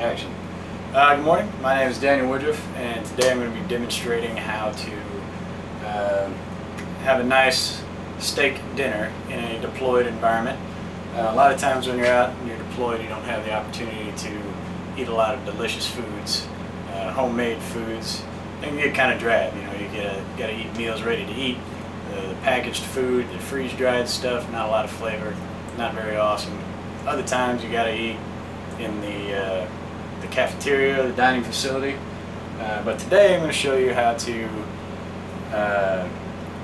Action. Good morning, my name is Daniel Woodruff, and today I'm going to be demonstrating how to have a nice steak dinner in a deployed environment. A lot of times when you're out and you're deployed, you don't have the opportunity to eat a lot of delicious foods, homemade foods. They can get kind of drab, you know, you gotta eat meals ready to eat. The packaged food, the freeze-dried stuff, not a lot of flavor, not very awesome. Other times you gotta eat in the cafeteria, the dining facility. But today I'm going to show you how to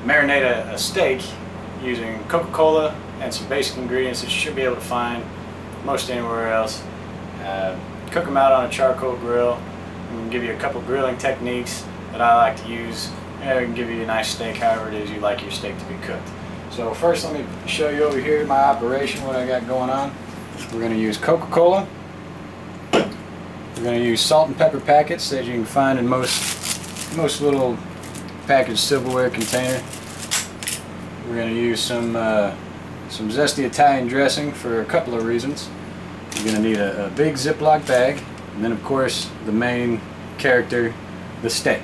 marinate a steak using Coca-Cola and some basic ingredients that you should be able to find most anywhere else. Cook them out on a charcoal grill. I'm going to give you a couple grilling techniques that I like to use. And I can give you a nice steak however it is you like your steak to be cooked. So first let me show you over here my operation, what I got going on. We're going to use Coca-Cola. We're going to use salt and pepper packets that you can find in most little packaged silverware container. We're going to use some zesty Italian dressing for a couple of reasons. You're going to need a big Ziploc bag, and then of course the main character, the steak.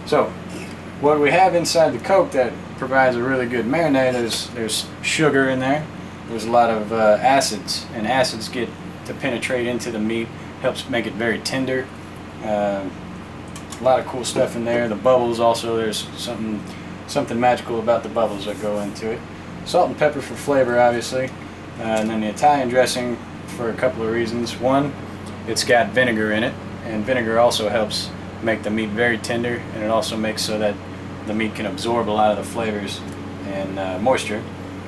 So what we have inside the Coke that provides a really good marinade is there's sugar in there. There's a lot of acids, and acids get to penetrate into the meat. Helps make it very tender. A lot of cool stuff in there. The bubbles also, there's something magical about the bubbles that go into it. Salt and pepper for flavor, obviously. And then the Italian dressing for a couple of reasons. One, it's got vinegar in it, and vinegar also helps make the meat very tender, and it also makes so that the meat can absorb a lot of the flavors and moisture.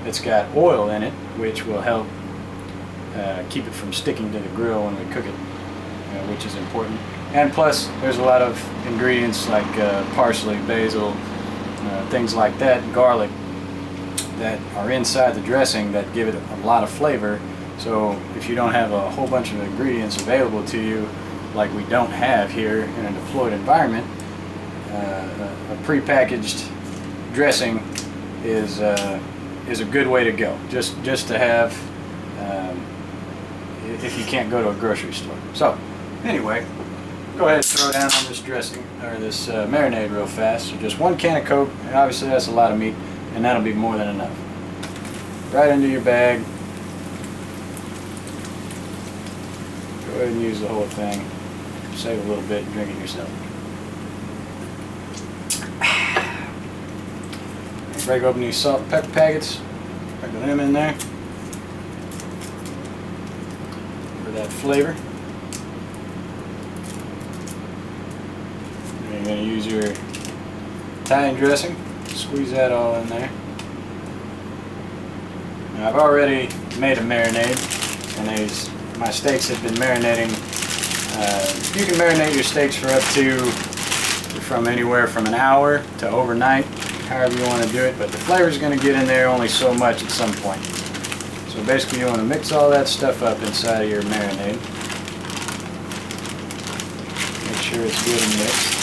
It's got oil in it, which will help keep it from sticking to the grill when we cook it, which is important. And plus, there's a lot of ingredients like parsley, basil, things like that, garlic, that are inside the dressing that give it a lot of flavor. So if you don't have a whole bunch of ingredients available to you, like we don't have here in a deployed environment, a prepackaged dressing is a good way to go. Just to have if you can't go to a grocery store. So anyway, go ahead and throw down on this dressing or this marinade real fast. So just one can of Coke, and obviously that's a lot of meat, and that'll be more than enough. Right into your bag. Go ahead and use the whole thing. Save a little bit and drink it yourself. Break open these salt and pepper packets. Break them in there for that flavor. And you're going to use your Italian dressing. Squeeze that all in there. Now I've already made a marinade, and my steaks have been marinating. You can marinate your steaks for up to from anywhere from an hour to overnight, however you want to do it, but the flavor is going to get in there only so much at some point. So basically you want to mix all that stuff up inside of your marinade. Make sure it's good and mixed.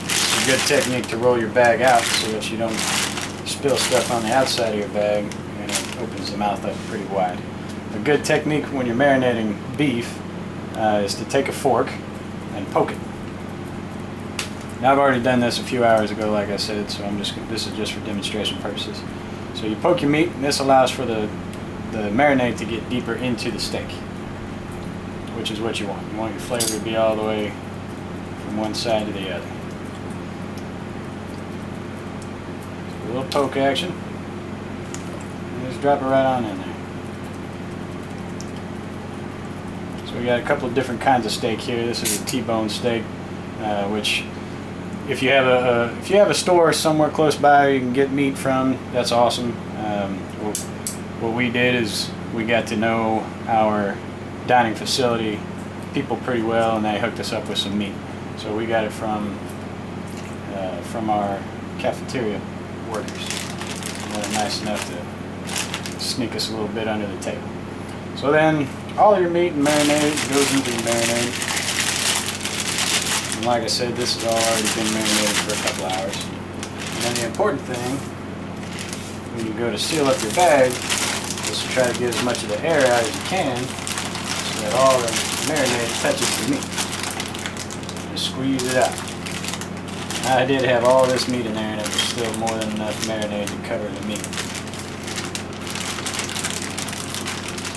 It's a good technique to roll your bag out so that you don't spill stuff on the outside of your bag, and it opens the mouth up pretty wide. A good technique when you're marinating beef is to take a fork and poke it. Now I've already done this a few hours ago, like I said, so this is just for demonstration purposes. So you poke your meat, and this allows for the marinade to get deeper into the steak, which is what you want. You want your flavor to be all the way from one side to the other. So a little poke action, and just drop it right on in there. So we got a couple of different kinds of steak here. This is a T-bone steak, which if you have a store somewhere close by you can get meat from, that's awesome. What we did is we got to know our dining facility people pretty well, and they hooked us up with some meat. So we got it from our cafeteria workers. They're nice enough to sneak us a little bit under the table. So then all your meat and marinade goes into the marinade. And like I said, this has all already been marinated for a couple hours. And then the important thing, when you go to seal up your bag, is to try to get as much of the air out as you can, that all the marinade touches the meat. Just squeeze it out. I did have all this meat in there, and it was still more than enough marinade to cover the meat.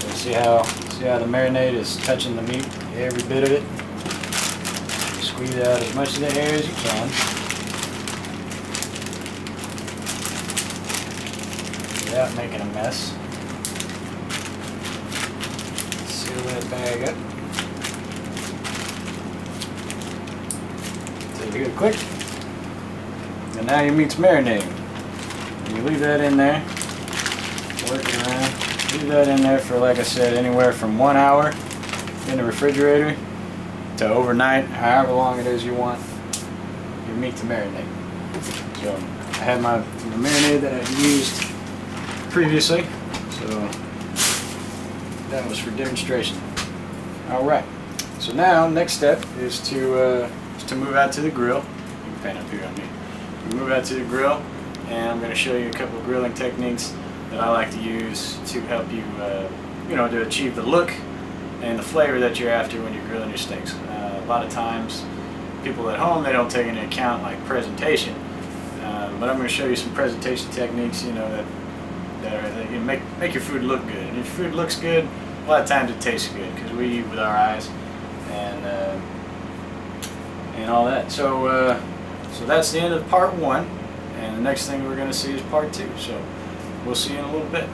So see how the marinade is touching the meat, every bit of it. Squeeze out as much of the air as you can. Without making a mess. Seal that bag up. Take it quick. And now your meat's marinating. And you leave that in there. Work it around. Leave that in there for, like I said, anywhere from 1 hour in the refrigerator to overnight, however long it is you want your meat to marinate. So I have my marinade that I've used previously, so that was for demonstration. Alright, so now next step is to move out to the grill. You can pan up here on me. You move out to the grill, and I'm going to show you a couple of grilling techniques that I like to use to help you, to achieve the look and the flavor that you're after when you're grilling your steaks. A lot of times, people at home, they don't take into account like presentation, but I'm going to show you some presentation techniques, that make your food look good. And if your food looks good, a lot of times it tastes good because we eat with our eyes and all that. So that's the end of part 1, and the next thing we're going to see is part 2. So we'll see you in a little bit.